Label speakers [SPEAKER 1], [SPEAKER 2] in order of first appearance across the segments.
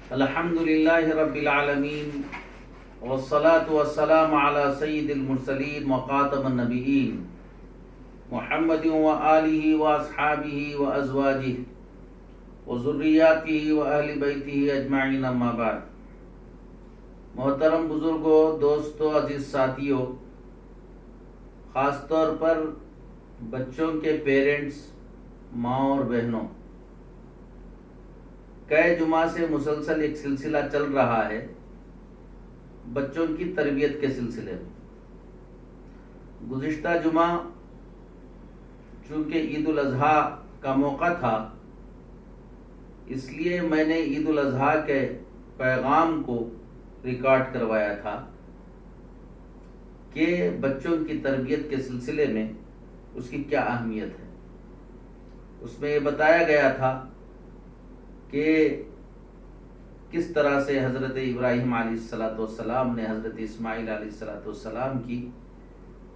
[SPEAKER 1] الحمد للہ رب العالمین والصلاة والسلام علی سید المرسلین وخاتم النبیین محمد وآلہ واصحابہ وازواجہ وذریاتہ واہل بیتہ اجمعین، اما بعد۔ محترم بزرگوں، دوستوں، عزیز ساتھیوں، خاص طور پر بچوں کے پیرنٹس، ماں اور بہنوں، کئی جمعہ سے مسلسل ایک سلسلہ چل رہا ہے بچوں کی تربیت کے سلسلے میں۔ گزشتہ جمعہ چونکہ عید الاضحیٰ کا موقع تھا، اس لیے میں نے عید الاضحیٰ کے پیغام کو ریکارڈ کروایا تھا کہ بچوں کی تربیت کے سلسلے میں اس کی کیا اہمیت ہے۔ اس میں یہ بتایا گیا تھا کہ کس طرح سے حضرت ابراہیم علیہ السلام نے حضرت اسماعیل علیہ السلام کی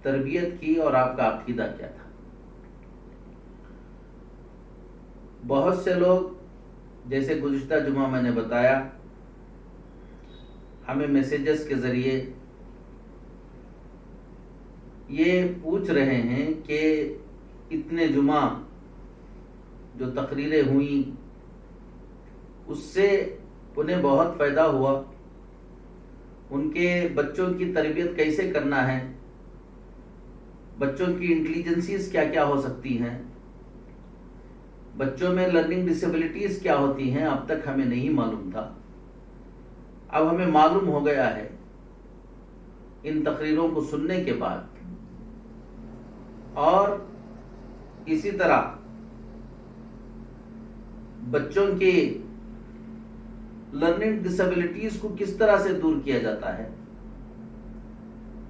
[SPEAKER 1] تربیت کی اور آپ کا عقیدہ کیا تھا۔ بہت سے لوگ، جیسے گزشتہ جمعہ میں نے بتایا، ہمیں میسیجز کے ذریعے یہ پوچھ رہے ہیں کہ اتنے جمعہ جو تقریریں ہوئیں اس سے انہیں بہت فائدہ ہوا، ان کے بچوں کی تربیت کیسے کرنا ہے، بچوں کی انٹیلیجنسیز کیا کیا ہو سکتی ہیں، بچوں میں لرننگ ڈسیبلٹیز کیا ہوتی ہیں، اب تک ہمیں نہیں معلوم تھا، اب ہمیں معلوم ہو گیا ہے ان تقریروں کو سننے کے بعد۔ اور اسی طرح بچوں کی لرننگ ڈسیبلٹیز کو کس طرح سے دور کیا جاتا ہے،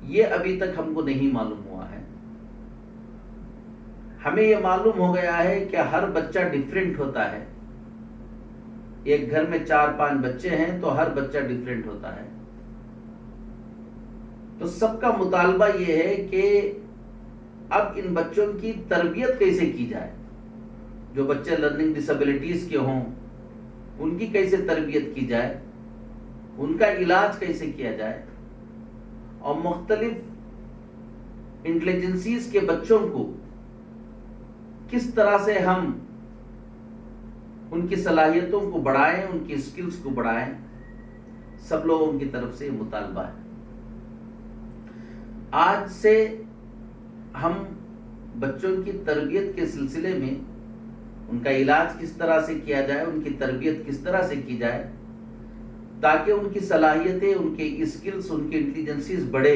[SPEAKER 1] یہ ابھی تک ہم کو نہیں معلوم ہوا ہے۔ ہمیں یہ معلوم ہو گیا ہے کہ ہر بچہ ڈیفرنٹ ہوتا ہے۔ ایک گھر میں 4-5 بچے ہیں تو ہر بچہ ڈیفرنٹ ہوتا ہے۔ تو سب کا مطالبہ یہ ہے کہ اب ان بچوں کی تربیت کیسے کی جائے، جو بچے لرننگ ڈسیبلٹیز کے ہوں ان کی کیسے تربیت کی جائے، ان کا علاج کیسے کیا جائے، اور مختلف انٹیلیجنسیز کے بچوں کو کس طرح سے ہم ان کی صلاحیتوں کو بڑھائیں، ان کی اسکلز کو بڑھائیں، سب لوگوں کی طرف سے یہ مطالبہ ہے۔ آج سے ہم بچوں کی تربیت کے سلسلے میں ان کا علاج کس طرح سے کیا جائے، ان کی تربیت کس طرح سے کی جائے تاکہ ان کی صلاحیتیں، ان کے اسکلز، ان کی انٹیلیجنسیز بڑھے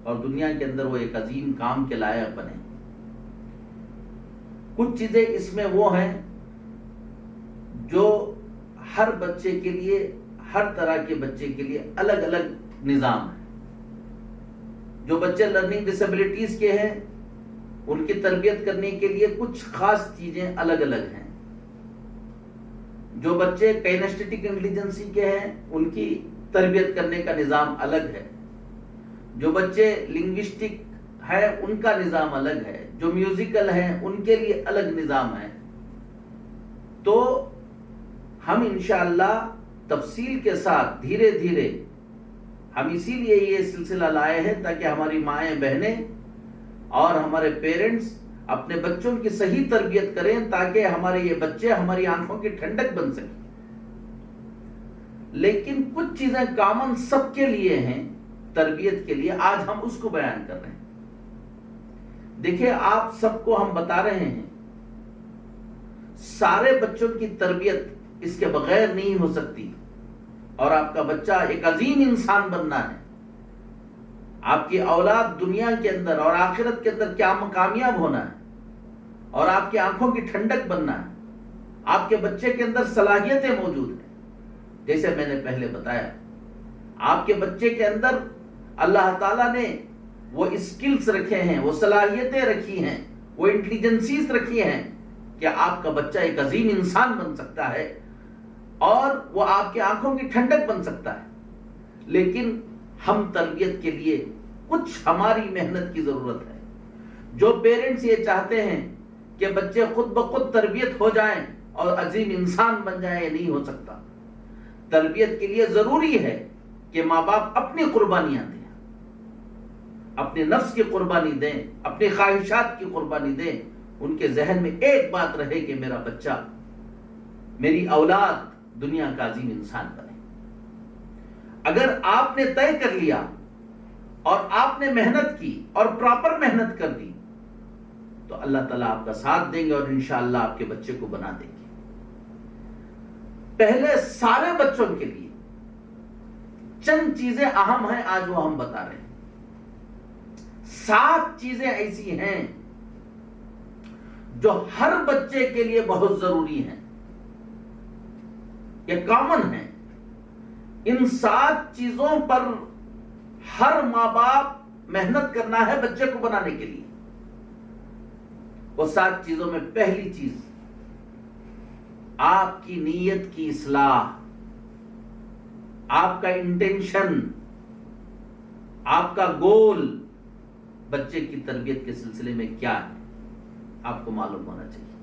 [SPEAKER 1] اور دنیا کے اندر وہ ایک عظیم کام کے لائق بنے۔ کچھ چیزیں اس میں وہ ہیں جو ہر بچے کے لیے، ہر طرح کے بچے کے لیے الگ الگ نظام ہے۔ جو بچے لرننگ ڈسیبلٹیز کے ہیں ان کی تربیت کرنے کے لیے کچھ خاص چیزیں الگ الگ ہیں۔ جو بچے کائنیسٹک انٹیلیجنسی کے ہیں ان کی تربیت کرنے کا نظام الگ ہے۔ جو بچے لنگوسٹک ہے ان کا نظام الگ ہے۔ جو میوزیکل ہیں ان کے لیے الگ نظام ہے۔ تو ہم انشاءاللہ تفصیل کے ساتھ دھیرے دھیرے، ہم اسی لیے یہ سلسلہ لائے ہیں تاکہ ہماری مائیں، بہنیں اور ہمارے پیرنٹس اپنے بچوں کی صحیح تربیت کریں تاکہ ہمارے یہ بچے ہماری آنکھوں کی ٹھنڈک بن سکیں۔ لیکن کچھ چیزیں کامن سب کے لیے ہیں تربیت کے لیے، آج ہم اس کو بیان کر رہے ہیں۔ دیکھیں، آپ سب کو ہم بتا رہے ہیں سارے بچوں کی تربیت اس کے بغیر نہیں ہو سکتی، اور آپ کا بچہ ایک عظیم انسان بننا ہے، آپ کی اولاد دنیا کے اندر اور آخرت کے اندر کیا کامیاب ہونا ہے، اور آپ کی آنکھوں کی ٹھنڈک بننا ہے۔ آپ کے بچے کے اندر صلاحیتیں موجود ہیں، جیسے میں نے پہلے بتایا، آپ کے بچے کے اندر اللہ تعالیٰ نے وہ اسکلز رکھے ہیں، وہ صلاحیتیں رکھی ہیں، وہ انٹیلیجنسیز رکھی ہیں کہ آپ کا بچہ ایک عظیم انسان بن سکتا ہے اور وہ آپ کی آنکھوں کی ٹھنڈک بن سکتا ہے۔ لیکن ہم تربیت کے لیے کچھ ہماری محنت کی ضرورت ہے۔ جو پیرنٹس یہ چاہتے ہیں کہ بچے خود بخود تربیت ہو جائیں اور عظیم انسان بن جائیں، یہ نہیں ہو سکتا۔ تربیت کے لیے ضروری ہے کہ ماں باپ اپنی قربانیاں دیں، اپنے نفس کی قربانی دیں، اپنی خواہشات کی قربانی دیں. ان کے ذہن میں ایک بات رہے کہ میرا بچہ، میری اولاد دنیا کا عظیم انسان بنے. اگر آپ نے طے کر لیا اور آپ نے محنت کی اور پراپر محنت کر دی تو اللہ تعالیٰ آپ کا ساتھ دیں گے اور انشاءاللہ آپ کے بچے کو بنا دیں گے. پہلے سارے بچوں کے لیے چند چیزیں اہم ہیں، آج وہ ہم بتا رہے ہیں. 7 چیزیں ایسی ہیں جو ہر بچے کے لیے بہت ضروری ہیں، یہ کامن ہے. ان 7 چیزوں پر ہر ماں باپ محنت کرنا ہے بچے کو بنانے کے لیے. وہ 7 چیزوں میں پہلی چیز آپ کی نیت کی اصلاح، آپ کا انٹینشن، آپ کا گول بچے کی تربیت کے سلسلے میں کیا ہے آپ کو معلوم ہونا چاہیے.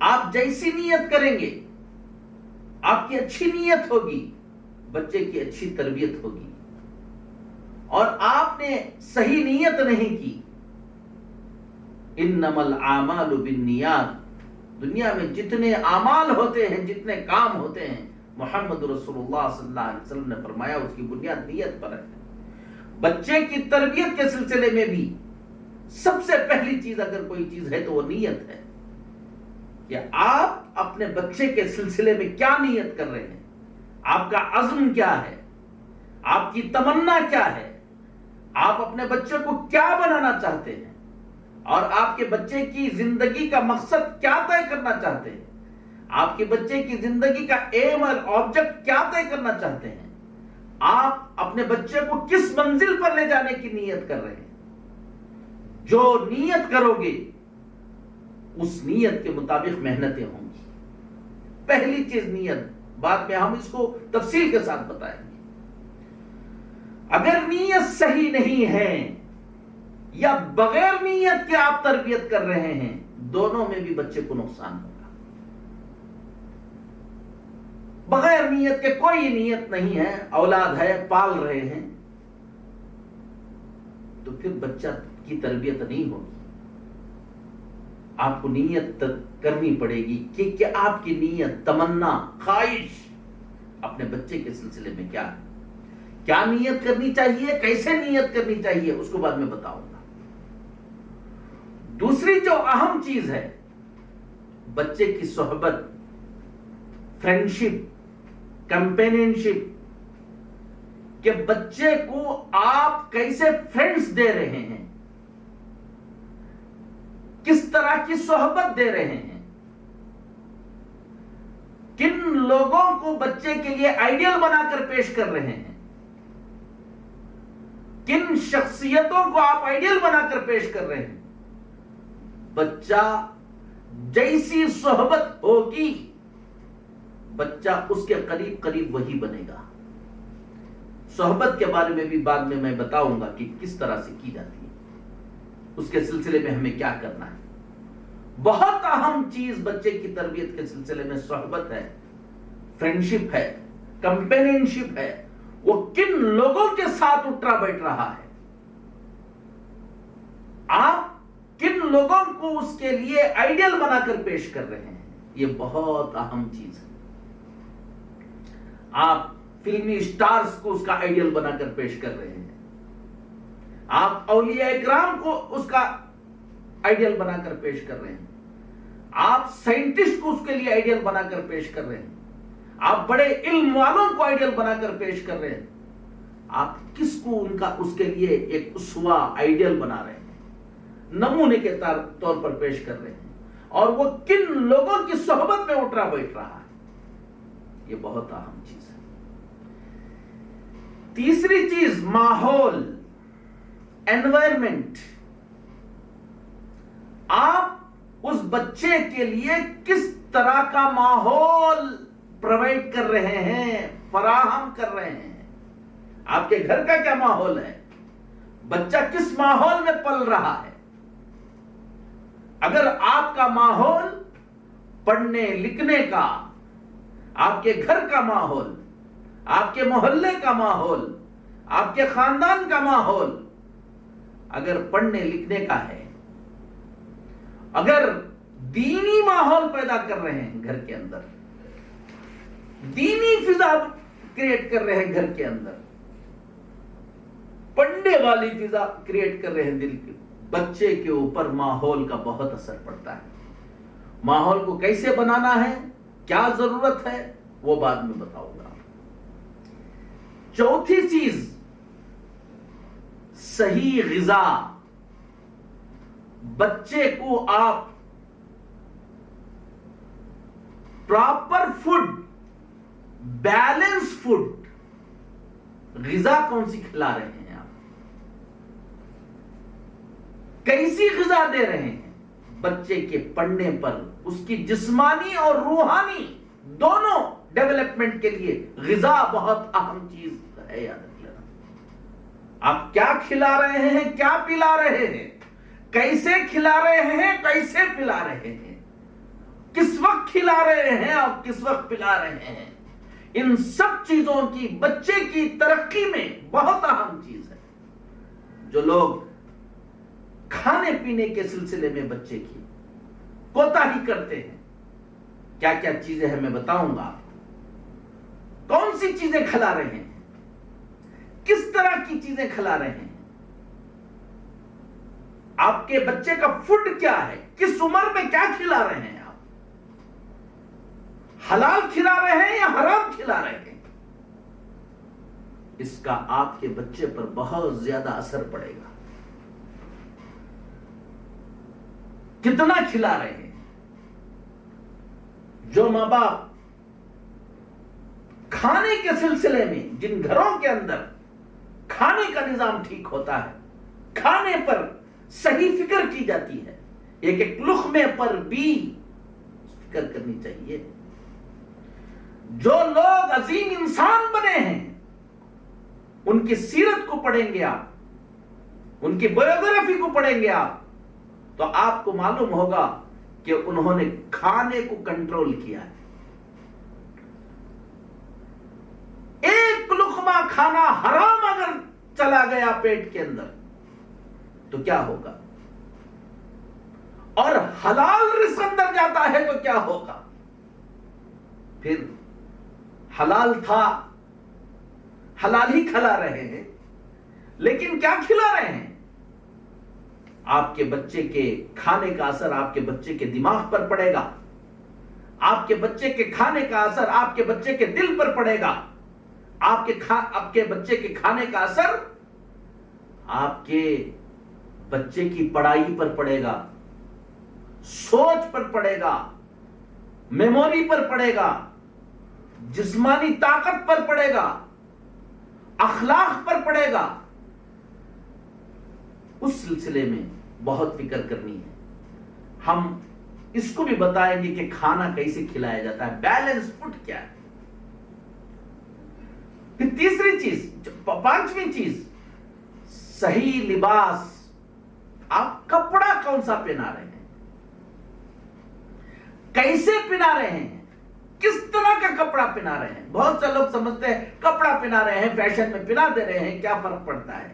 [SPEAKER 1] آپ جیسی نیت کریں گے، آپ کی اچھی نیت ہوگی، بچے کی اچھی تربیت ہوگی. اور آپ نے صحیح نیت نہیں کی، انما الاعمال بالنیات، دنیا میں جتنے اعمال ہوتے ہیں، جتنے کام ہوتے ہیں، محمد رسول اللہ صلی اللہ علیہ وسلم نے فرمایا اس کی بنیاد نیت پر ہے. بچے کی تربیت کے سلسلے میں بھی سب سے پہلی چیز اگر کوئی چیز ہے تو وہ نیت ہے کہ آپ اپنے بچے کے سلسلے میں کیا نیت کر رہے ہیں، آپ کا عزم کیا ہے، آپ کی تمنا کیا ہے، آپ اپنے بچے کو کیا بنانا چاہتے ہیں، اور آپ کے بچے کی زندگی کا مقصد کیا طے کرنا چاہتے ہیں، آپ کے بچے کی زندگی کا ایم اور آبجیکٹ کیا طے کرنا چاہتے ہیں، آپ اپنے بچے کو کس منزل پر لے جانے کی نیت کر رہے ہیں. جو نیت کرو گے اس نیت کے مطابق محنتیں ہوں گی. پہلی چیز نیت، بعد میں ہم اس کو تفصیل کے ساتھ بتائیں گے. اگر نیت صحیح نہیں ہے یا بغیر نیت کے آپ تربیت کر رہے ہیں، دونوں میں بھی بچے کو نقصان ہوگا. بغیر نیت کے کوئی نیت نہیں ہے، اولاد ہے، پال رہے ہیں، تو پھر بچہ کی تربیت نہیں ہوگی. آپ کو نیت کرنی پڑے گی کہ آپ کی نیت، تمنا، خواہش اپنے بچے کے سلسلے میں کیا ہے، کیا نیت کرنی چاہیے، کیسے نیت کرنی چاہیے، اس کو بعد میں بتاؤں گا. دوسری جو اہم چیز ہے، بچے کی صحبت، فرینڈشپ، کمپینینشپ، کہ بچے کو آپ کیسے فرینڈز دے رہے ہیں، کس طرح کی صحبت دے رہے ہیں، کن لوگوں کو بچے کے لیے آئیڈیل بنا کر پیش کر رہے ہیں، کن شخصیتوں کو آپ آئیڈیل بنا کر پیش کر رہے ہیں. بچہ جیسی صحبت ہوگی بچہ اس کے قریب قریب وہی بنے گا. صحبت کے بارے میں بھی بعد میں بتاؤں گا کہ کس طرح سے کی جاتی ہے، اس کے سلسلے میں ہمیں کیا کرنا ہے. بہت اہم چیز بچے کی تربیت کے سلسلے میں صحبت ہے، فرینڈشپ ہے، کمپینینشپ ہے. وہ کن لوگوں کے ساتھ اٹھا بیٹھ رہا ہے، آپ کن لوگوں کو اس کے لیے آئیڈیل بنا کر پیش کر رہے ہیں، یہ بہت اہم چیز ہے. آپ فلمی سٹارز کو اس کا آئیڈیل بنا کر پیش کر رہے ہیں، آپ اولیاء اکرام کو اس کا آئیڈیل بنا کر پیش کر رہے ہیں، آپ سائنٹسٹ کو اس کے لیے آئیڈیل بنا کر پیش کر رہے ہیں، آپ بڑے علم والوں کو آئیڈیل بنا کر پیش کر رہے ہیں. آپ کس کو اس کے لیے ایک اسوا آئیڈیل بنا رہے ہیں، نمونے کے طور پر پیش کر رہے ہیں، اور وہ کن لوگوں کی صحبت میں اٹھا بیٹھ رہا ہے، یہ بہت اہم چیز ہے. تیسری چیز ماحول، انوائرمنٹ. آپ اس بچے کے لیے کس طرح کا ماحول پرووائڈ کر رہے ہیں، فراہم کر رہے ہیں. آپ کے گھر کا کیا ماحول ہے، بچہ کس ماحول میں پل رہا ہے. اگر آپ کا ماحول پڑھنے لکھنے کا، آپ کے گھر کا ماحول، آپ کے محلے کا ماحول، آپ کے خاندان کا ماحول اگر پڑھنے لکھنے کا ہے، اگر دینی ماحول پیدا کر رہے ہیں گھر کے اندر، دینی فضا کریٹ کر رہے ہیں گھر کے اندر، پڑھنے والی فضا کریٹ کر رہے ہیں دل کے، بچے کے اوپر ماحول کا بہت اثر پڑتا ہے۔ ماحول کو کیسے بنانا ہے، کیا ضرورت ہے، وہ بعد میں بتاؤں گا۔ چوتھی چیز، صحیح غذا۔ بچے کو آپ پراپر فوڈ، بیلنس فوڈ، غذا کون سی کھلا رہے ہیں آپ، کیسی غذا دے رہے ہیں؟ بچے کے پڑھنے پر، اس کی جسمانی اور روحانی دونوں ڈیولپمنٹ کے لیے غذا بہت اہم چیز ہے، یاد رکھ لینا۔ آپ کیا کھلا رہے ہیں، کیا پلا رہے ہیں، کیسے کھلا رہے ہیں، کیسے پلا رہے ہیں، کس وقت کھلا رہے ہیں اور کس وقت پلا رہے ہیں، ان سب چیزوں کی بچے کی ترقی میں بہت اہم چیز ہے۔ جو لوگ کھانے پینے کے سلسلے میں بچے کی کوتاہی کرتے ہیں، کیا کیا چیزیں ہیں میں بتاؤں گا آپ کو۔ کون سی چیزیں کھلا رہے ہیں، کس طرح کی چیزیں کھلا رہے ہیں، آپ کے بچے کا فوڈ کیا ہے، کس عمر میں کیا کھلا رہے ہیں، آپ حلال کھلا رہے ہیں یا حرام کھلا رہے ہیں، اس کا آپ کے بچے پر بہت زیادہ اثر پڑے گا۔ کتنا کھلا رہے ہیں؟ جو ماں باپ کھانے کے سلسلے میں، جن گھروں کے اندر کھانے کا نظام ٹھیک ہوتا ہے، کھانے پر صحیح فکر کی جاتی ہے، ایک ایک لقمے پر بھی فکر کرنی چاہیے۔ جو لوگ عظیم انسان بنے ہیں، ان کی سیرت کو پڑھیں گے آپ، ان کی بایوگرافی کو پڑھیں گے آپ، تو آپ کو معلوم ہوگا کہ انہوں نے کھانے کو کنٹرول کیا ہے۔ ایک لقمہ کھانا حرام اگر چلا گیا پیٹ کے اندر تو کیا ہوگا، اور حلال رزق اندر جاتا ہے تو کیا ہوگا؟ پھر حلال تھا، حلال ہی کھلا رہے ہیں، لیکن کیا کھلا رہے ہیں؟ آپ کے بچے کے کھانے کا اثر آپ کے بچے کے دماغ پر پڑے گا، آپ کے بچے کے کھانے کا اثر آپ کے بچے کے دل پر پڑے گا، آپ کے بچے کے کھانے کا اثر آپ کے بچے کی پڑھائی پر پڑے گا، سوچ پر پڑے گا، میموری پر پڑے گا، جسمانی طاقت پر پڑے گا، اخلاق پر پڑے گا۔ اس سلسلے میں بہت فکر کرنی ہے۔ ہم اس کو بھی بتائیں گے کہ کھانا کیسے کھلایا جاتا ہے، بیلنس فوڈ کیا ہے۔ پھر تیسری چیز، پانچویں چیز، صحیح لباس۔ آپ کپڑا کون سا پہنا رہے ہیں، کیسے پہنا رہے ہیں، کس طرح کا کپڑا پہنا رہے ہیں۔ بہت سے لوگ سمجھتے ہیں کپڑا پہنا رہے ہیں، فیشن میں پہنا دے رہے ہیں، کیا فرق پڑتا ہے؟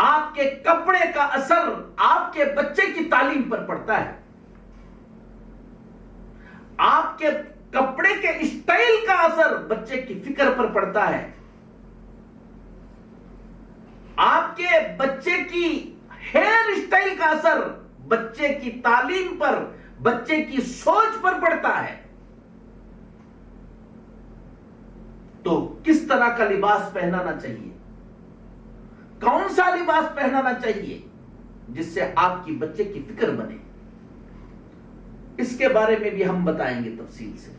[SPEAKER 1] آپ کے کپڑے کا اثر آپ کے بچے کی تعلیم پر پڑتا ہے، آپ کے کپڑے کے اسٹائل کا اثر بچے کی فکر پر پڑتا ہے، آپ کے بچے کی ہیئر اسٹائل کا اثر بچے کی تعلیم پر، بچے کی سوچ پر پڑتا ہے۔ تو کس طرح کا لباس پہنانا چاہیے، کون سا لباس پہنانا چاہیے جس سے آپ کی بچے کی فکر بنے، اس کے بارے میں بھی ہم بتائیں گے تفصیل سے۔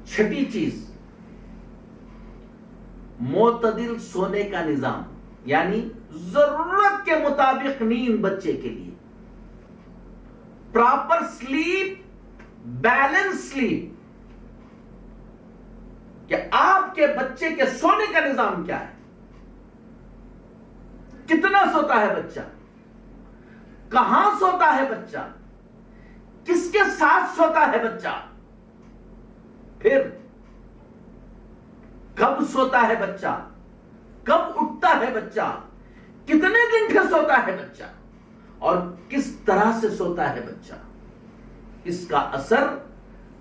[SPEAKER 1] چھٹی چیز، معتدل سونے کا نظام، یعنی ضرورت کے مطابق نیند بچے کے لیے، پراپر سلیپ، بیلنس سلیپ، کہ آپ کے بچے کے سونے کا نظام کیا ہے، کتنا سوتا ہے بچہ، کہاں سوتا ہے بچہ، کس کے ساتھ سوتا ہے بچہ، پھر کب سوتا ہے بچہ، کب اٹھتا ہے بچہ، کتنے گھنٹے سوتا ہے بچہ، اور کس طرح سے سوتا ہے بچہ، اس کا اثر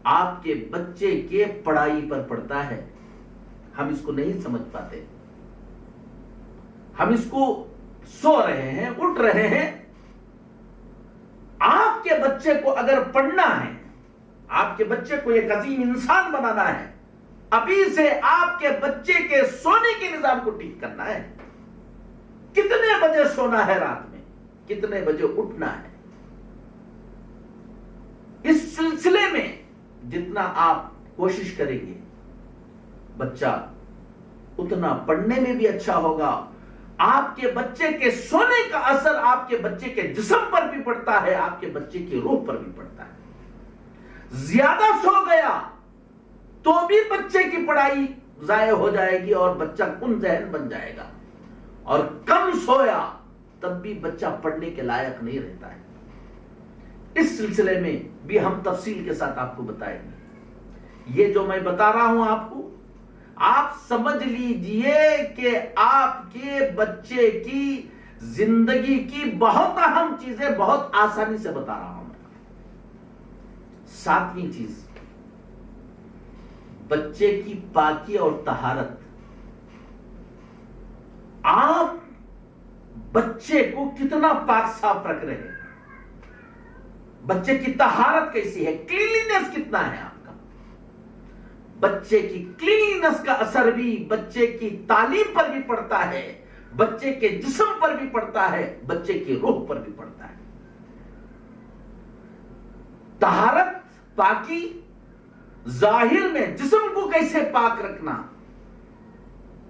[SPEAKER 1] آپ کے بچے کے پڑھائی پر پڑتا ہے۔ ہم اس کو نہیں سمجھ پاتے، ہم اس کو سو رہے ہیں، اٹھ رہے ہیں۔ آپ کے بچے کو اگر پڑھنا ہے، آپ کے بچے کو ایک عظیم انسان بنانا ہے، ابھی سے آپ کے بچے کے سونے کے نظام کو ٹھیک کرنا ہے۔ کتنے بجے سونا ہے رات میں، کتنے بجے اٹھنا ہے، اس سلسلے میں جتنا آپ کوشش کریں گے، بچہ اتنا پڑھنے میں بھی اچھا ہوگا۔ آپ کے بچے کے سونے کا اثر آپ کے بچے کے جسم پر بھی پڑتا ہے، آپ کے بچے کی روح پر بھی پڑتا ہے۔ زیادہ سو گیا تو بھی بچے کی پڑھائی ضائع ہو جائے گی اور بچہ کن ذہن بن جائے گا، اور کم سویا تب بھی بچہ پڑھنے کے لائق نہیں رہتا ہے۔ اس سلسلے میں بھی ہم تفصیل کے ساتھ آپ کو بتائیں گے۔ یہ جو میں بتا رہا ہوں آپ کو، آپ سمجھ لیجئے کہ آپ کے بچے کی زندگی کی بہت اہم چیزیں بہت آسانی سے بتا رہا ہوں میں۔ 7ویں چیز، بچے کی پاکی اور طہارت۔ آپ بچے کو کتنا پاک صاف رکھ رہے ہیں، بچے کی طہارت کیسی ہے، کلیننس کتنا ہے آپ کا۔ بچے کی کلیننس کا اثر بھی بچے کی تعلیم پر بھی پڑتا ہے، بچے کے جسم پر بھی پڑتا ہے، بچے کی روح پر بھی پڑتا ہے۔ طہارت، پاکی، ظاہر میں جسم کو کیسے پاک رکھنا،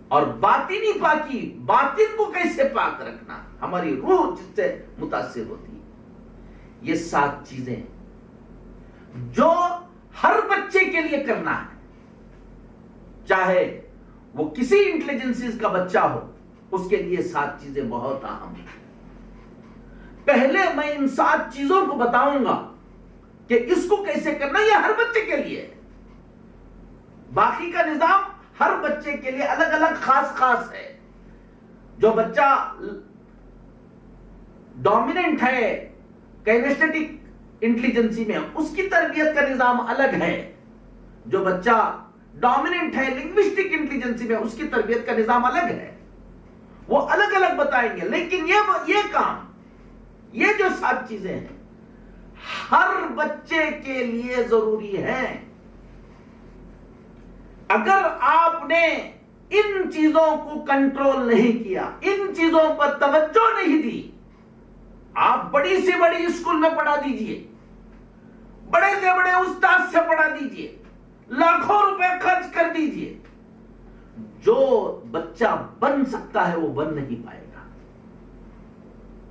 [SPEAKER 1] اور باطنی پاکی، باطن کو کیسے پاک رکھنا، ہماری روح جس سے متاثر ہوتی ہے۔ یہ 7 چیزیں جو ہر بچے کے لیے کرنا ہے، چاہے وہ کسی انٹیلیجنس کا بچہ ہو، اس کے لیے 7 چیزیں بہت اہم ہیں۔ پہلے میں ان 7 چیزوں کو بتاؤں گا کہ اس کو کیسے کرنا، یہ ہر بچے کے لیے ہے۔ باقی کا نظام ہر بچے کے لیے الگ الگ خاص ہے۔ جو بچہ ڈومیننٹ ہے کینیسٹیٹک انٹیلیجنسی میں، اس کی تربیت کا نظام الگ ہے۔ جو بچہ ڈومیننٹ ہے لنگوسٹک انٹیلیجنسی میں، اس کی تربیت کا نظام الگ ہے۔ وہ الگ الگ بتائیں گے، لیکن یہ کام، یہ جو 7 چیزیں ہیں ہر بچے کے لیے ضروری ہیں۔ اگر آپ نے ان چیزوں کو کنٹرول نہیں کیا، ان چیزوں پر توجہ نہیں دی، آپ بڑی سے بڑی اسکول میں پڑھا دیجئے، بڑے سے بڑے استاد سے پڑھا دیجئے، لاکھوں روپے خرچ کر دیجئے، جو بچہ بن سکتا ہے وہ بن نہیں پائے گا۔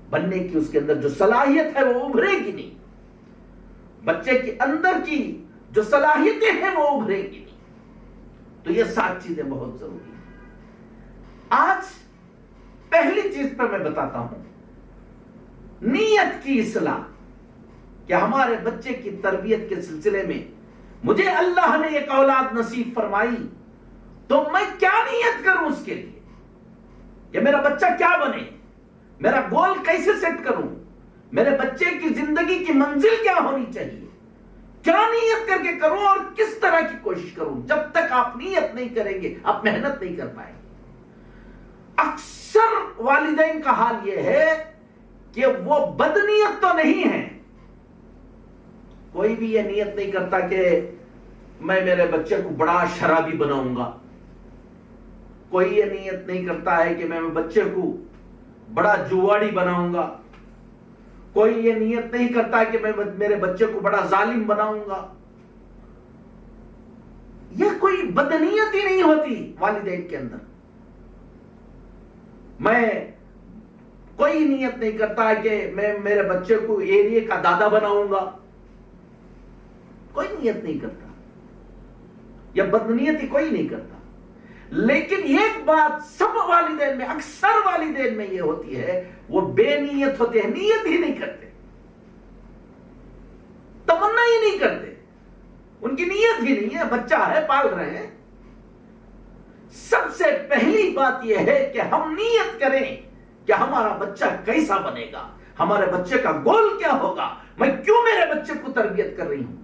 [SPEAKER 1] بننے کی اس کے اندر جو صلاحیت ہے وہ ابھرے گی نہیں، بچے کے اندر کی جو صلاحیتیں ہیں وہ ابھرے گی نہیں۔ تو یہ 7 چیزیں بہت ضروری ہیں۔ آج پہلی چیز پر میں بتاتا ہوں، نیت کی اصلاح، کہ ہمارے بچے کی تربیت کے سلسلے میں مجھے اللہ نے ایک اولاد نصیب فرمائی تو میں کیا نیت کروں اس کے لیے، کہ میرا بچہ کیا بنے، میرا گول کیسے سیٹ کروں، میرے بچے کی زندگی کی منزل کیا ہونی چاہیے، کیا نیت کر کے کروں اور کس طرح کی کوشش کروں۔ جب تک آپ نیت نہیں کریں گے آپ محنت نہیں کر پائیں گے۔ اکثر والدین کا حال یہ ہے کہ وہ بدنیت تو نہیں ہے، کوئی بھی یہ نیت نہیں کرتا کہ میں میرے بچے کو بڑا شرابی بناؤں گا، کوئی یہ نیت نہیں کرتا ہے کہ میں بچے کو بڑا جواڑی بناؤں گا، کوئی یہ نیت نہیں کرتا کہ میں میرے بچے کو بڑا ظالم بناؤں گا۔ یہ کوئی بدنیت ہی نہیں ہوتی والدین کے اندر۔ میں کوئی نیت نہیں کرتا کہ میں میرے بچے کو ایریے کا دادا بناؤں گا، کوئی نیت نہیں کرتا، یا بدنیتی کوئی نہیں کرتا۔ لیکن ایک بات سب والدین میں، اکثر والدین میں یہ ہوتی ہے، وہ بے نیت ہوتے ہیں، نیت ہی نہیں کرتے، ہی نہیں کرتے، ان کی نیت ہی نہیں ہے، بچہ ہے پال رہے ہیں۔ سب سے پہلی بات یہ ہے کہ ہم نیت کریں کہ ہمارا بچہ کیسا بنے گا، ہمارے بچے کا گول کیا ہوگا، میں کیوں میرے بچے کو تربیت کر رہی ہوں،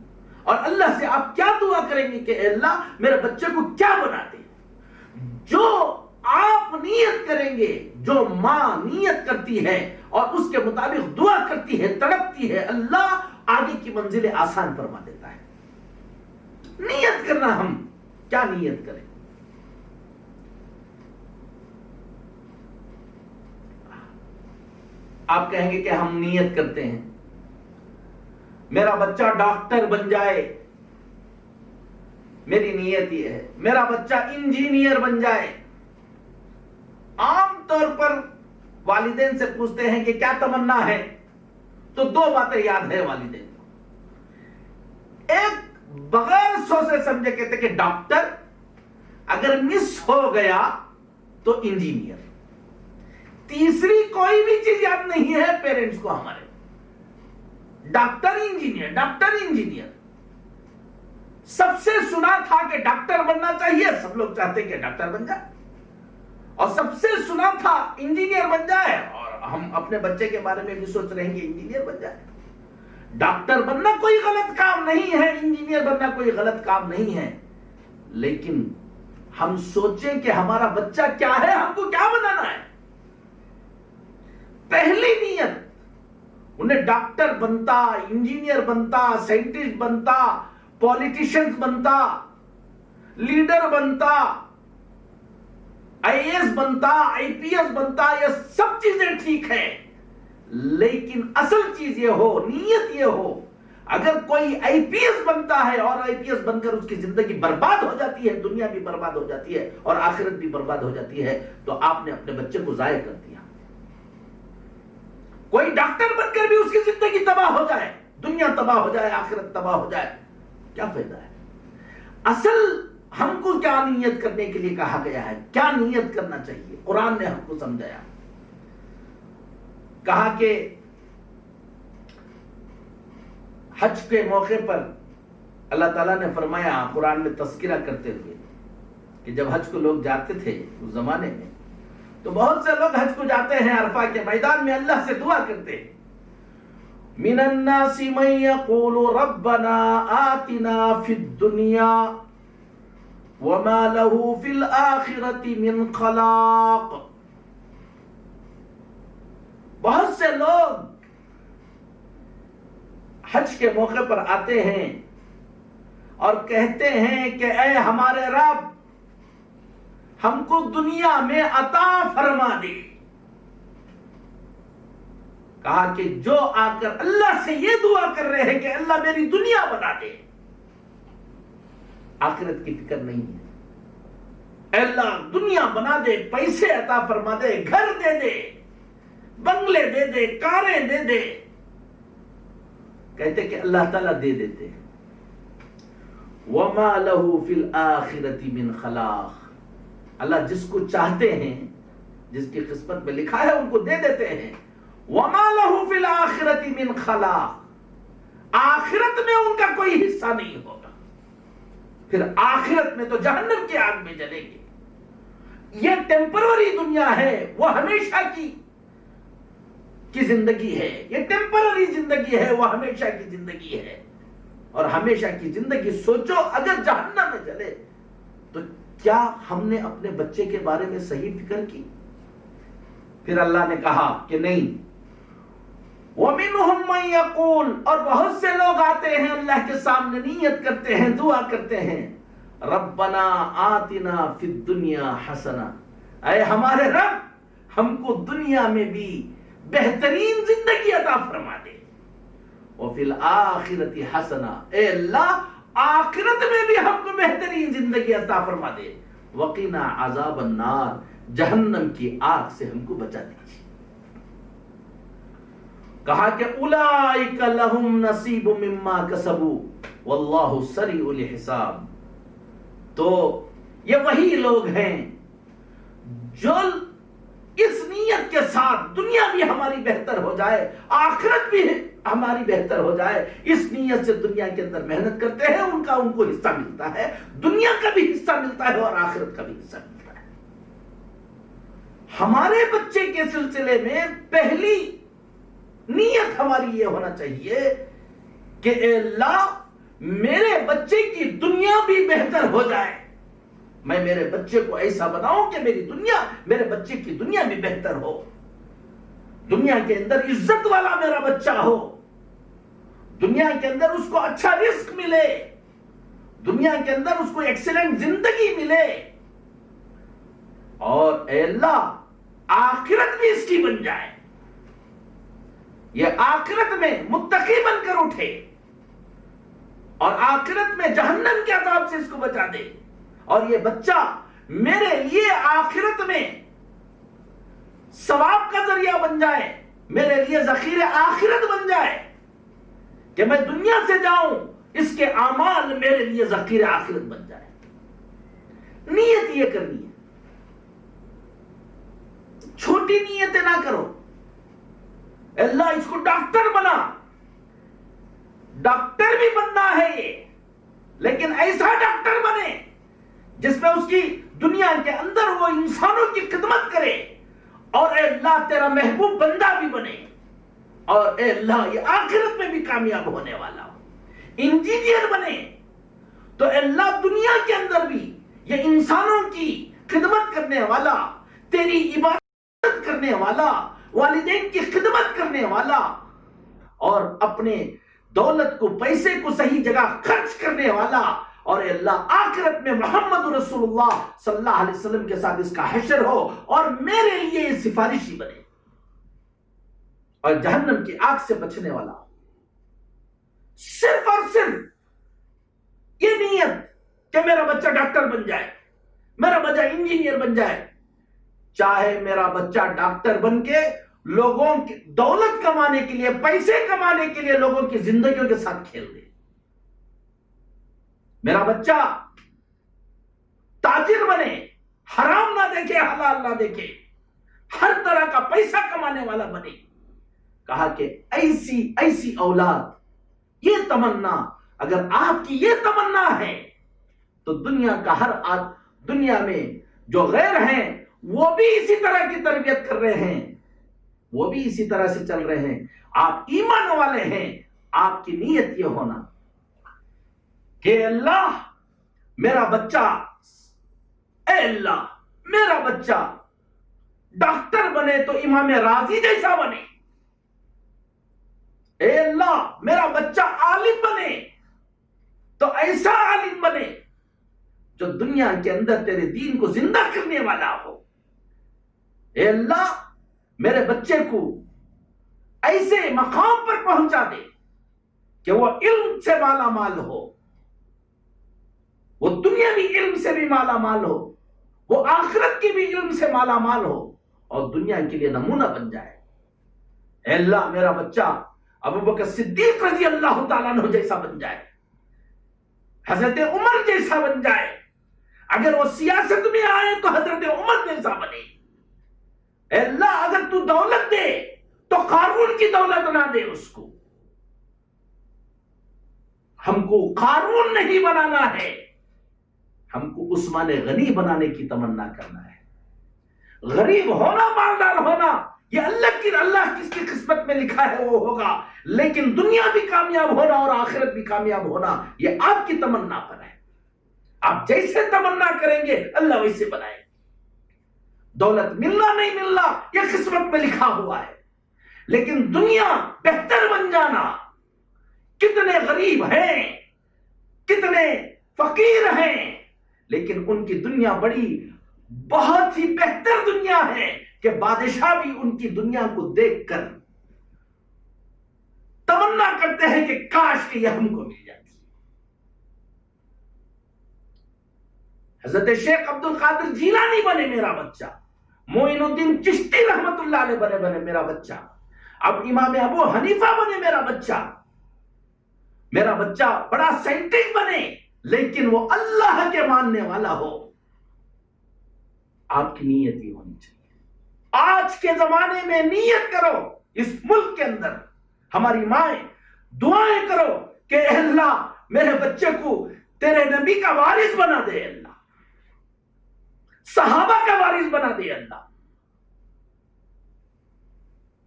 [SPEAKER 1] اور اللہ سے آپ کیا دعا کریں گے کہ اے اللہ میرے بچے کو کیا بنا دے۔ جو آپ نیت کریں گے، جو ماں نیت کرتی ہے اور اس کے مطابق دعا کرتی ہے، تڑپتی ہے، اللہ آگے کی منزلیں آسان فرما دیتا ہے۔ نیت کرنا، ہم کیا نیت کریں؟ آپ کہیں گے کہ ہم نیت کرتے ہیں میرا بچہ ڈاکٹر بن جائے، میری نیت یہ ہے، میرا بچہ انجینئر بن جائے۔ عام طور پر والدین سے پوچھتے ہیں کہ کیا تمنا ہے، تو دو باتیں یاد ہے والدین کو۔ ایک بغیر سوچے سمجھے کہتے کہ ڈاکٹر، اگر مس ہو گیا تو انجینئر۔ تیسری کوئی بھی چیز یاد نہیں ہے پیرنٹس کو ہمارے، ڈاکٹر انجینئر، ڈاکٹر انجینئر۔ سب سے سنا تھا کہ ڈاکٹر بننا چاہیے، سب لوگ چاہتے ہیں کہ ڈاکٹر بن جائے، اور سب سے سنا تھا انجینئر بن جائے، اور ہم اپنے بچے کے بارے میں بھی سوچ رہے ہیں کہ انجینئر بن جائے۔ ڈاکٹر بننا کوئی غلط کام نہیں ہے، انجینئر بننا کوئی غلط کام نہیں ہے، لیکن ہم سوچیں کہ ہمارا بچہ کیا ہے، ہم کو کیا بنانا ہے۔ پہلی نیت انہیں ڈاکٹر بنتا، انجینئر بنتا، سائنٹسٹ بنتا، پولیٹیشنز بنتا، لیڈر بنتا، آئی اے ایس بنتا، آئی پی ایس بنتا، یہ سب چیزیں ٹھیک ہیں، لیکن اصل چیز یہ ہو، نیت یہ ہو۔ اگر کوئی آئی پی ایس بنتا ہے اور آئی پی ایس بن کر اس کی زندگی برباد ہو جاتی ہے، دنیا بھی برباد ہو جاتی ہے اور آخرت بھی برباد ہو جاتی ہے، تو آپ نے اپنے بچے کو ضائع کر دیا۔ کوئی ڈاکٹر بن کر بھی اس کی زندگی تباہ ہو جائے، دنیا تباہ ہو جائے، آخرت تباہ ہو جائے، کیا فائدہ ہے؟ اصل ہم کو کیا نیت کرنے کے لیے کہا گیا ہے، کیا نیت کرنا چاہیے، قرآن نے ہم کو سمجھایا۔ کہا کہ حج کے موقع پر اللہ تعالیٰ نے فرمایا قرآن میں تذکرہ کرتے ہوئے کہ جب حج کو لوگ جاتے تھے اس زمانے میں، تو بہت سے لوگ حج کو جاتے ہیں، عرفہ کے میدان میں اللہ سے دعا کرتے ہیں، من الناس من يقول ربنا آتنا في الدنيا وما له في الآخرة من خلاق۔ بہت سے لوگ حج کے موقع پر آتے ہیں اور کہتے ہیں کہ اے ہمارے رب، ہم کو دنیا میں عطا فرما دے۔ کہا کہ جو آ کر اللہ سے یہ دعا کر رہے ہیں کہ اللہ میری دنیا بنا دے، آخرت کی فکر نہیں ہے۔ اللہ دنیا بنا دے، پیسے عطا فرما دے، گھر دے دے، بنگلے دے دے، کاریں دے دے، کہتے کہ اللہ تعالیٰ دے دیتے ہیں۔ وَمَا لَهُ فِي الْآخِرَةِ مِنْ خَلَاقٍ، اللہ جس کو چاہتے ہیں، جس کی قسمت میں لکھا ہے ان کو دے دیتے ہیں۔ وَمَا لَهُ فِي الْآخِرَةِ مِنْ خَلَاقٍ، آخرت میں ان کا کوئی حصہ نہیں ہوگا، پھر آخرت میں تو جہنم کی آگ میں جلیں گے۔ یہ ٹیمپرری دنیا ہے، وہ ہمیشہ کی زندگی ہے، یہ ٹیمپرری زندگی ہے، وہ ہمیشہ کی زندگی ہے، اور ہمیشہ کی زندگی سوچو اگر جہنم میں جلے تو کیا ہم نے اپنے بچے کے بارے میں صحیح فکر کی؟ پھر اللہ نے کہا کہ نہیں، وَمِنْهُمْ مَنْ يَقُولُ، اور بہت سے لوگ آتے ہیں اللہ کے سامنے نیت کرتے ہیں، دعا کرتے ہیں، رَبَّنَا آتِنَا فِي الدُّنْيَا حَسَنَةً، اے ہمارے رب ہم کو دنیا میں بھی بہترین زندگی عطا فرما دے، وَفِي الْآخِرَةِ حَسَنَةً، اے اللہ آخرت میں بھی ہم کو بہترین زندگی عطا فرما دے، وَقِنَا عَذَابَ النَّارِ، جہنم کی آگ سے ہم کو بچا دیجیے۔ کہا کہ اولئک لہم نصیب مما کسبوا واللہ سریع الحساب، تو یہ وہی لوگ ہیں جو اس نیت کے ساتھ دنیا بھی ہماری بہتر ہو جائے، آخرت بھی ہماری بہتر ہو جائے، اس نیت سے دنیا کے اندر محنت کرتے ہیں، ان کو حصہ ملتا ہے، دنیا کا بھی حصہ ملتا ہے اور آخرت کا بھی حصہ ملتا ہے۔ ہمارے بچے کے سلسلے میں پہلی نیت ہماری یہ ہونا چاہیے کہ اے اللہ میرے بچے کی دنیا بھی بہتر ہو جائے، میں میرے بچے کو ایسا بناؤں کہ میرے بچے کی دنیا بھی بہتر ہو، دنیا کے اندر عزت والا میرا بچہ ہو، دنیا کے اندر اس کو اچھا رزق ملے، دنیا کے اندر اس کو ایکسیلنٹ زندگی ملے، اور اے اللہ آخرت بھی اس کی بن جائے، یہ آخرت میں متقی بن کر اٹھے اور آخرت میں جہنم کے عذاب سے اس کو بچا دے، اور یہ بچہ میرے لیے آخرت میں ثواب کا ذریعہ بن جائے، میرے لیے ذخیرہ آخرت بن جائے، کہ میں دنیا سے جاؤں اس کے اعمال میرے لیے ذخیرہ آخرت بن جائے۔ نیت یہ کرنی ہے، چھوٹی نیتیں نہ کرو۔ اللہ اس کو ڈاکٹر بنا، ڈاکٹر بھی بننا ہے یہ، لیکن ایسا ڈاکٹر بنے جس میں اس کی دنیا کے اندر وہ انسانوں کی خدمت کرے، اور اے اللہ تیرا محبوب بندہ بھی بنے، اور اے اللہ یہ آخرت میں بھی کامیاب ہونے والا ہو۔ انجینئر بنے تو اے اللہ دنیا کے اندر بھی یہ انسانوں کی خدمت کرنے والا، تیری عبادت کرنے والا، والدین کی خدمت کرنے والا، اور اپنے دولت کو، پیسے کو صحیح جگہ خرچ کرنے والا، اور اے اللہ آخرت میں محمد رسول اللہ صلی اللہ علیہ وسلم کے ساتھ اس کا حشر ہو، اور میرے لیے یہ سفارشی بنے، اور جہنم کی آگ سے بچنے والا ہو۔ صرف اور صرف یہ نیت کہ میرا بچہ ڈاکٹر بن جائے، میرا بچہ انجینئر بن جائے، چاہے میرا بچہ ڈاکٹر بن کے لوگوں کی دولت کمانے کے لیے، پیسے کمانے کے لیے لوگوں کی زندگیوں کے ساتھ کھیل دے، میرا بچہ تاجر بنے، حرام نہ دیکھے، حلال نہ دیکھے، ہر طرح کا پیسہ کمانے والا بنے۔ کہا کہ ایسی اولاد، یہ تمنا، اگر آپ کی یہ تمنا ہے تو دنیا کا دنیا میں جو غیر ہیں وہ بھی اسی طرح کی تربیت کر رہے ہیں، وہ بھی اسی طرح سے چل رہے ہیں۔ آپ ایمان والے ہیں، آپ کی نیت یہ ہونا کہ اللہ میرا بچہ، اے اللہ میرا بچہ ڈاکٹر بنے تو امام راضی جیسا بنے، اے اللہ میرا بچہ عالم بنے تو ایسا عالم بنے جو دنیا کے اندر تیرے دین کو زندہ کرنے والا ہو۔ اے اللہ میرے بچے کو ایسے مقام پر پہنچا دے کہ وہ علم سے مالا مال ہو، وہ دنیاوی علم سے بھی مالا مال ہو، وہ آخرت کی بھی علم سے مالا مال ہو، اور دنیا کے لیے نمونہ بن جائے۔ اے اللہ میرا بچہ ابوبکر صدیق رضی اللہ تعالیٰ عنہ جیسا بن جائے، حضرت عمر جیسا بن جائے، اگر وہ سیاست میں آئے تو حضرت عمر جیسا بنے۔ اے اللہ اگر تو دولت دے تو قارون کی دولت نہ دے اس کو، ہم کو قارون نہیں بنانا ہے، ہم کو عثمان غنی بنانے کی تمنا کرنا ہے۔ غریب ہونا، مالدار ہونا، یہ اللہ کس کی قسمت میں لکھا ہے وہ ہوگا، لیکن دنیا بھی کامیاب ہونا اور آخرت بھی کامیاب ہونا یہ آپ کی تمنا پر ہے۔ آپ جیسے تمنا کریں گے اللہ ویسے بنائے۔ دولت ملنا نہیں ملنا یہ قسمت میں لکھا ہوا ہے، لیکن دنیا بہتر بن جانا، کتنے غریب ہیں، کتنے فقیر ہیں، لیکن ان کی دنیا بہت ہی بہتر دنیا ہے کہ بادشاہ بھی ان کی دنیا کو دیکھ کر تمنا کرتے ہیں کہ کاش کہ یہ ہم کو مل جاتی۔ حضرت شیخ عبد القادر جیلانی بنے میرا بچہ، معین الدین چشتی رحمت اللہ علیہ بنے میرا بچہ، اب امام ابو حنیفہ بنے میرا بچہ بڑا سائنٹسٹ بنے، لیکن وہ اللہ کے ماننے والا ہو۔ آپ کی نیت یہ ہونی چاہیے۔ آج کے زمانے میں نیت کرو، اس ملک کے اندر ہماری مائیں دعائیں کرو کہ اے اللہ میرے بچے کو تیرے نبی کا وارث بنا دے، اللہ صحابہ کا وارث بنا دے اللہ۔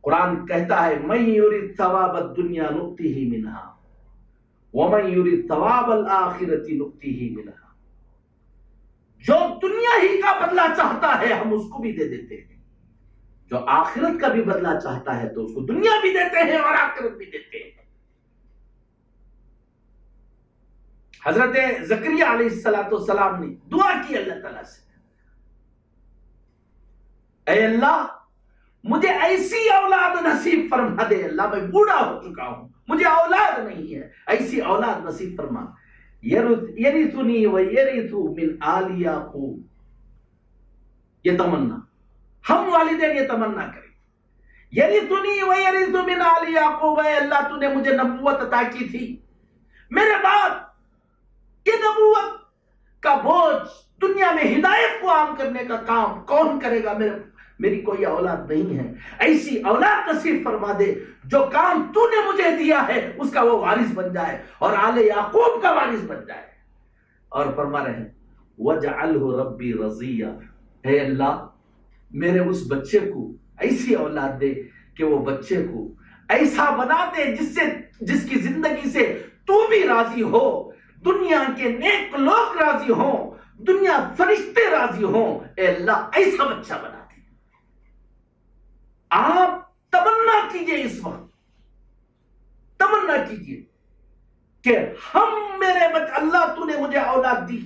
[SPEAKER 1] قرآن کہتا ہے من یرید ثواب الدنیا نؤتہ منہا ومن یرید ثواب الآخرۃ نؤتہ منہا۔ جو دنیا ہی کا بدلہ چاہتا ہے ہم اس کو بھی دے دیتے ہیں، جو آخرت کا بھی بدلہ چاہتا ہے تو اس کو دنیا بھی دیتے ہیں اور آخرت بھی دیتے ہیں۔ حضرت زکریا علیہ السلام نے دعا کی اللہ تعالیٰ سے، اے اللہ مجھے ایسی اولاد نصیب فرما دے، اللہ میں بوڑھا ہو چکا ہوں، مجھے اولاد نہیں ہے، ایسی اولاد نصیب فرما، یرثنی و یرث من آل یعقوب۔ یہ تمنا ہم والدین یہ تمنا کریں، یرثنی و یرث من آل یعقوب، اے اللہ تو نے مجھے نبوت عطا کی تھی، میرے بعد یہ نبوت کا بوجھ دنیا میں ہدایت کو عام کرنے کا کام کون کرے گا؟ میری کوئی اولاد نہیں ہے، ایسی اولاد نصیب فرما دے جو کام تو نے مجھے دیا ہے اس کا وہ وارث بن جائے اور آل یعقوب کا وارث بن جائے۔ اور فرما رہے ہیں وَجْعَلْهُ رَبِّي رَضِيًّا، اے اللہ میرے اس بچے کو ایسی اولاد دے کہ وہ بچے کو ایسا بنا دے جس کی زندگی سے تو بھی راضی ہو، دنیا کے نیک لوگ راضی ہوں، دنیا فرشتے راضی ہوں، اے اللہ ایسا بچہ بنا دے۔ آپ تمنا کیجئے، اس وقت تمنا کیجئے کہ اللہ تو نے مجھے اولاد دی،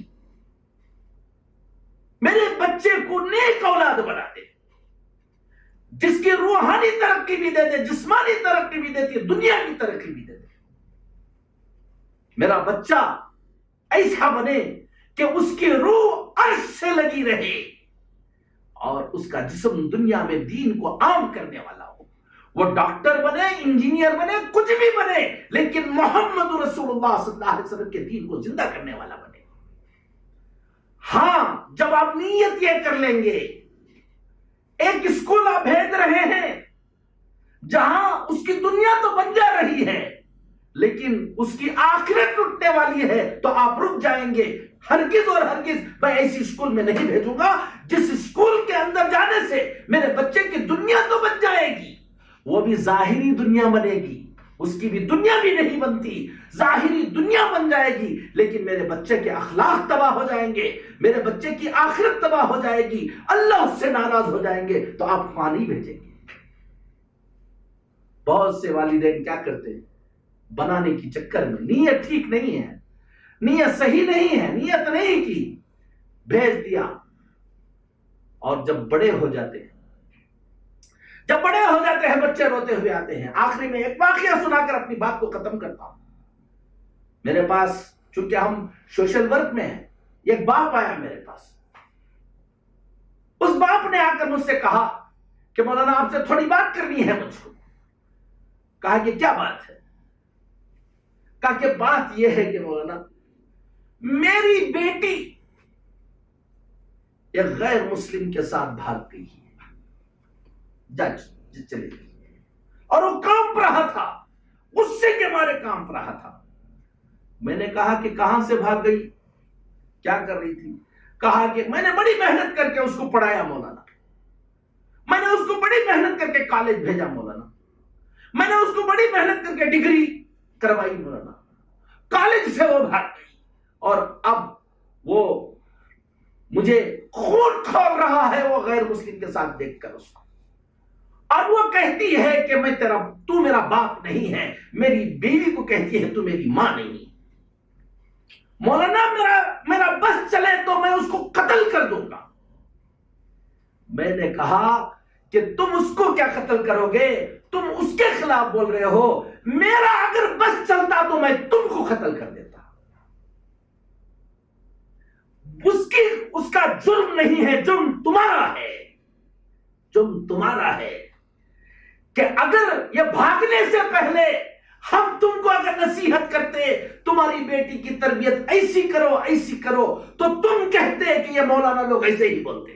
[SPEAKER 1] میرے بچے کو نیک اولاد بنا دے جس کی روحانی ترقی بھی دے دے، جسمانی ترقی بھی دیتی ہے، دنیا کی ترقی بھی دے دے۔ میرا بچہ ایسا بنے کہ اس کی روح عرش سے لگی رہے اور اس کا جسم دنیا میں دین کو عام کرنے والا ہو، وہ ڈاکٹر بنے، انجینئر بنے، کچھ بھی بنے، لیکن محمد رسول اللہ صلی اللہ علیہ وسلم کے دین کو زندہ کرنے والا بنے۔ ہاں جب آپ نیت یہ کر لیں گے، ایک اسکول آپ بھیج رہے ہیں جہاں اس کی دنیا تو بن جا رہی ہے لیکن اس کی آخرت ٹوٹنے والی ہے، تو آپ رک جائیں گے۔ ہرگز اور ہرگز میں ایسی اسکول میں نہیں بھیجوں گا جس اسکول کے اندر جانے سے میرے بچے کی دنیا تو بن جائے گی، وہ بھی ظاہری دنیا بنے گی، اس کی بھی دنیا بھی نہیں بنتی، ظاہری دنیا بن جائے گی، لیکن میرے بچے کے اخلاق تباہ ہو جائیں گے، میرے بچے کی آخرت تباہ ہو جائے گی، اللہ اس سے ناراض ہو جائیں گے، تو آپ وہاں نہیں بھیجیں گے۔ بہت سے والدین کیا کرتے ہیں؟ بنانے کی چکر میں، نیت ٹھیک نہیں ہے، نیت صحیح نہیں ہے، نیت نہیں کی، بھیج دیا، اور جب بڑے ہو جاتے ہیں بچے روتے ہوئے آتے ہیں۔ آخری میں ایک واقعہ سنا کر اپنی بات کو ختم کرتا ہوں۔ میرے پاس چونکہ ہم سوشل ورک میں ہیں، ایک باپ آیا میرے پاس، اس باپ نے آ کر مجھ سے کہا کہ مولانا آپ سے تھوڑی بات کرنی ہے مجھ کو۔ کہا کہ کیا بات ہے؟ کہا کہ بات یہ ہے کہ مولانا میری بیٹی ایک غیر مسلم کے ساتھ بھاگ گئی ہے، جج چلے گئی، اور وہ کانپ رہا تھا، غصے کے مارے کانپ رہا تھا۔ میں نے کہا کہ کہاں سے بھاگ گئی، کیا کر رہی تھی؟ کہا کہ میں نے بڑی محنت کر کے اس کو پڑھایا مولانا، میں نے اس کو بڑی محنت کر کے کالج بھیجا مولانا، میں نے اس کو بڑی محنت کر کے ڈگری کروائی مولانا، کالج سے وہ بھاگ گئی، اور اب وہ مجھے خون کھول رہا ہے وہ غیر مسلم کے ساتھ دیکھ کر اس کو، اور وہ کہتی ہے کہ تو میرا باپ نہیں ہے، میری بیوی کو کہتی ہے تو میری ماں نہیں۔ مولانا میرا بس چلے تو میں اس کو قتل کر دوں گا۔ میں نے کہا کہ تم اس کو کیا قتل کرو گے، تم اس کے خلاف بول رہے ہو، میرا اگر بس چلتا تو میں تم کو قتل کر دیتا۔ اس کا جرم نہیں ہے، جرم تمہارا ہے، جرم تمہارا ہے کہ اگر یہ بھاگنے سے پہلے ہم تم کو اگر نصیحت کرتے تمہاری بیٹی کی تربیت ایسی کرو تو تم کہتے کہ یہ مولانا لوگ ایسے ہی بولتے،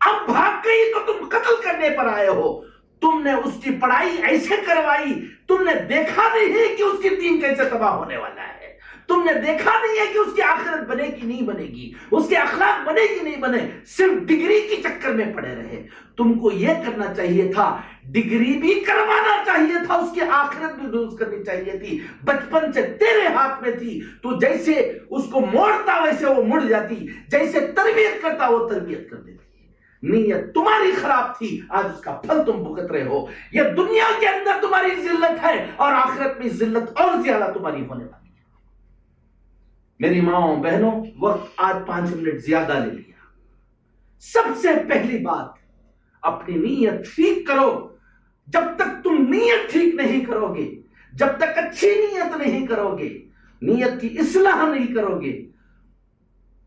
[SPEAKER 1] اب بھاگ گئی تو تم قتل کرنے پر آئے ہو، تم نے اس کی پڑھائی ایسے کروائی، تم نے دیکھا نہیں کہ اس کی دین کیسے تباہ ہونے والا ہے، تم نے دیکھا نہیں ہے کہ اس کی آخرت بنے گی نہیں بنے گی، اس کے اخلاق بنے گی نہیں بنے، صرف ڈگری کی چکر میں پڑے رہے۔ تم کو یہ کرنا چاہیے تھا، ڈگری بھی کروانا چاہیے تھا، اس کی آخرت بھی درست کرنی چاہیے تھی۔ بچپن سے تیرے ہاتھ میں تھی، تو جیسے اس کو موڑتا ویسے وہ مڑ جاتی، جیسے تربیت کرتا وہ تربیت کر دیتی۔ نیت تمہاری خراب تھی، آج اس کا پھل تم بھگت رہے ہو۔ یہ دنیا کے اندر تمہاری ذلت ہے، اور آخرت میں ذلت اور زیادہ تمہاری ہونے والی ہے۔ میری ماں بہنوں، وقت آج 5 منٹ زیادہ لے لیا۔ سب سے پہلی بات، اپنی نیت ٹھیک کرو۔ جب تک تم نیت ٹھیک نہیں کرو گے، جب تک اچھی نیت نہیں کرو گے، نیت کی اصلاح نہیں کرو گے،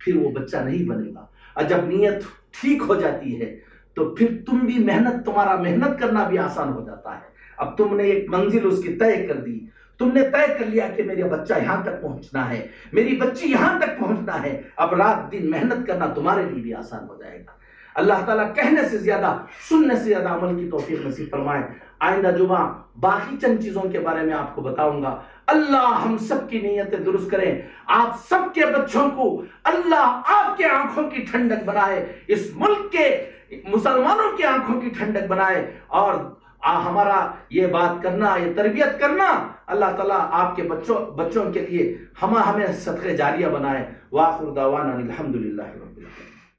[SPEAKER 1] پھر وہ بچہ نہیں بنے گا۔ اور جب نیت ٹھیک ہو جاتی ہے تو پھر تم بھی تمہارا محنت کرنا بھی آسان ہو جاتا ہے۔ اب تم نے ایک منزل اس کی طے کر دی، تم نے طے کر لیا کہ میرا بچہ یہاں تک پہنچنا ہے، میری بچی یہاں تک پہنچنا ہے، اب رات دن محنت کرنا تمہارے لیے بھی آسان ہو جائے گا۔ اللہ تعالیٰ کہنے سے زیادہ سننے سے زیادہ عمل کی توفیق نصیب فرمائے۔ آئندہ جمعہ باقی چند چیزوں کے بارے میں آپ کو بتاؤں گا۔ اللہ ہم سب کی نیتیں درست کریں، آپ سب کے بچوں کو اللہ آپ کے آنکھوں کی ٹھنڈک بنائے، اس ملک کے مسلمانوں کی آنکھوں کی ٹھنڈک بنائے، اور ہمارا یہ بات کرنا، یہ تربیت کرنا، اللہ تعالیٰ آپ کے بچوں کے لیے ہمیں صدقہ جاریہ بنائے۔ وآخر دعوانا الحمدللہ رب العالمین۔